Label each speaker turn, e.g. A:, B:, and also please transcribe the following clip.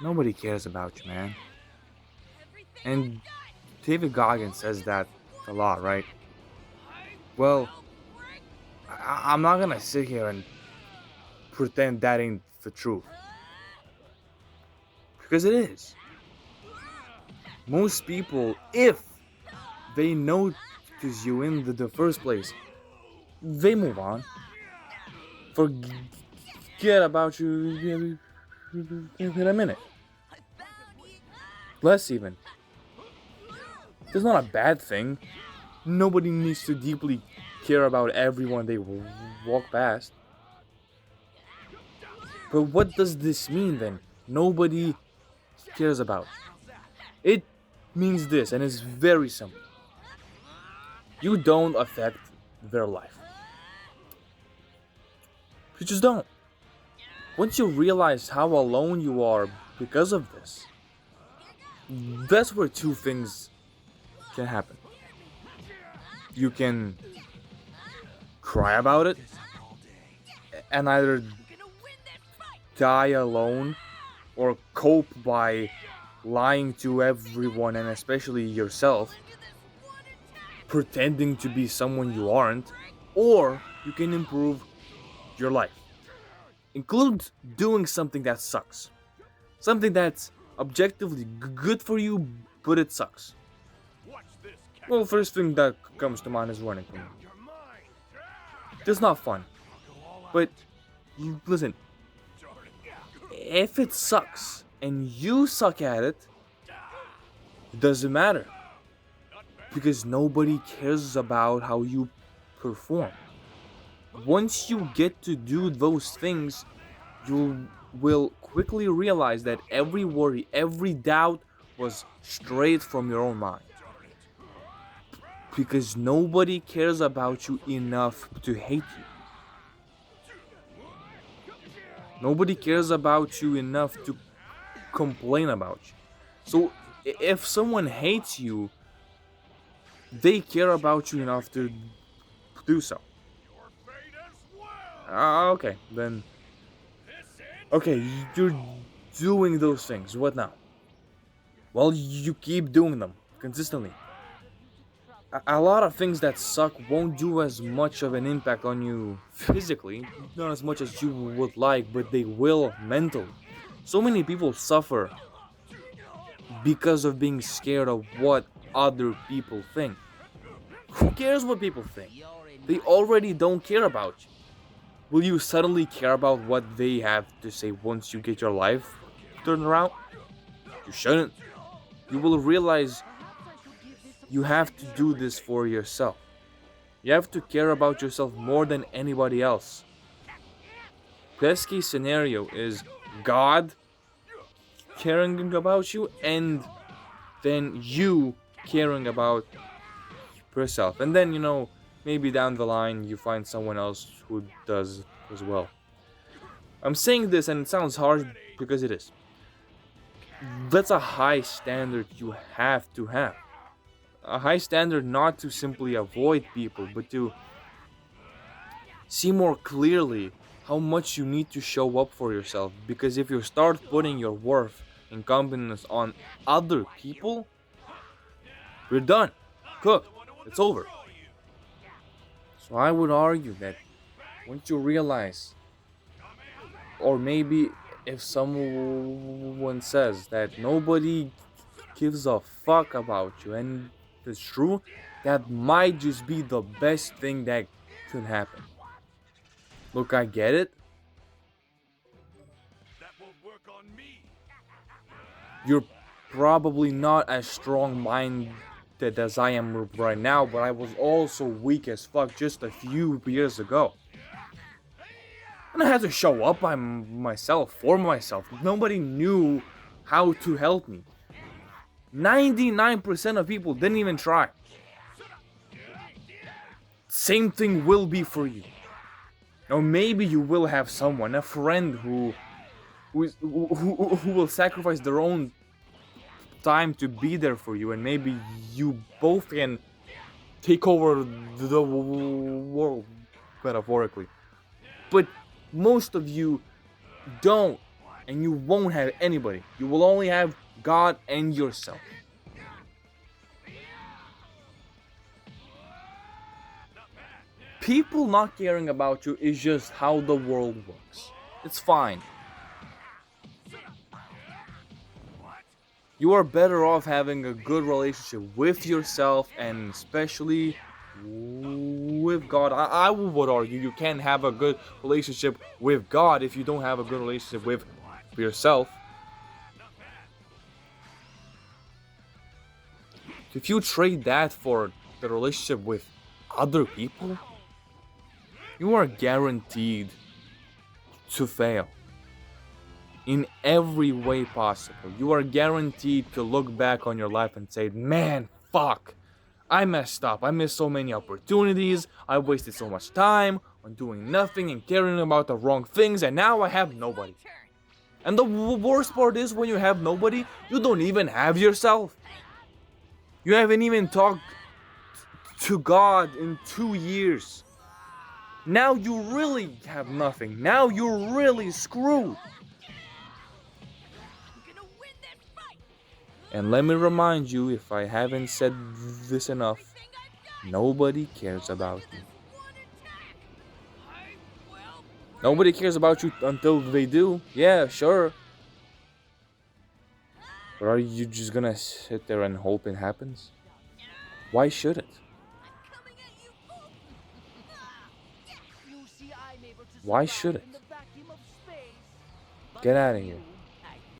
A: Nobody cares about you, man. And David Goggins says that a lot, right? Well, I'm not gonna sit here and pretend that ain't the truth. Because it is. Most people, if they notice you in the first place, they move on. Forget about you in a minute. Less even. It's not a bad thing. Nobody needs to deeply care about everyone they walk past. But what does this mean then? Nobody cares about. It means this, and it's very simple. You don't affect their life. You just don't. Once you realize how alone you are because of this, that's where two things can happen. You can cry about it and either die alone or cope by lying to everyone and especially yourself, pretending to be someone you aren't, or you can improve your life. Include doing something that sucks. Something that's objectively good for you, but it sucks. Well, first thing that comes to mind is running for me. It's not fun. But listen, if it sucks and you suck at it, it doesn't matter. Because nobody cares about how you perform. Once you get to do those things, you will quickly realize that every worry, every doubt was straight from your own mind. Because nobody cares about you enough to hate you. Nobody cares about you enough to complain about you. So if someone hates you, they care about you enough to do so. Okay, then. Okay, you're doing those things. What now? Well, you keep doing them consistently. A lot of things that suck won't do as much of an impact on you physically, not as much as you would like, but they will mentally. So many people suffer because of being scared of what other people think. Who cares what people think? They already don't care about you. Will you suddenly care about what they have to say once you get your life turned around? You shouldn't. You will realize you have to do this for yourself. You have to care about yourself more than anybody else. Best case scenario is God caring about you and then you caring about yourself. And then, maybe down the line you find someone else who does as well. I'm saying this and it sounds hard because it is. That's a high standard you have to have. A high standard not to simply avoid people, but to see more clearly how much you need to show up for yourself. Because if you start putting your worth and confidence on other people, you're done. Cooked. It's over. So I would argue that once you realize, or maybe if someone says that nobody gives a fuck about you and it's true, that might just be the best thing that could happen. Look, I get it. You're probably not as strong minded as I am right now, but I was also weak as fuck just a few years ago. And I had to show up by myself, for myself. Nobody knew how to help me. 99% of people didn't even try. Same thing will be for you. Or maybe you will have someone, a friend who will sacrifice their own time to be there for you, and maybe you both can take over the world, metaphorically. But most of you don't. and you won't have anybody. You will only have God and yourself. People not caring about you is just how the world works. It's fine. You are better off having a good relationship with yourself and especially with God. I would argue you can't have a good relationship with God if you don't have a good relationship with yourself. If you trade that for the relationship with other people, you are guaranteed to fail. In every way possible. You are guaranteed to look back on your life and say, man, fuck. I messed up. I missed so many opportunities. I wasted so much time on doing nothing and caring about the wrong things, and now I have nobody. And the worst part is when you have nobody, you don't even have yourself. You haven't even talked to God in 2 years. Now you really have nothing. Now you're really screwed. And let me remind you, if I haven't said this enough, nobody cares about you. Nobody cares about you until they do. Yeah, sure. But are you just gonna sit there and hope it happens? Why should it? Why should it? Get out of here.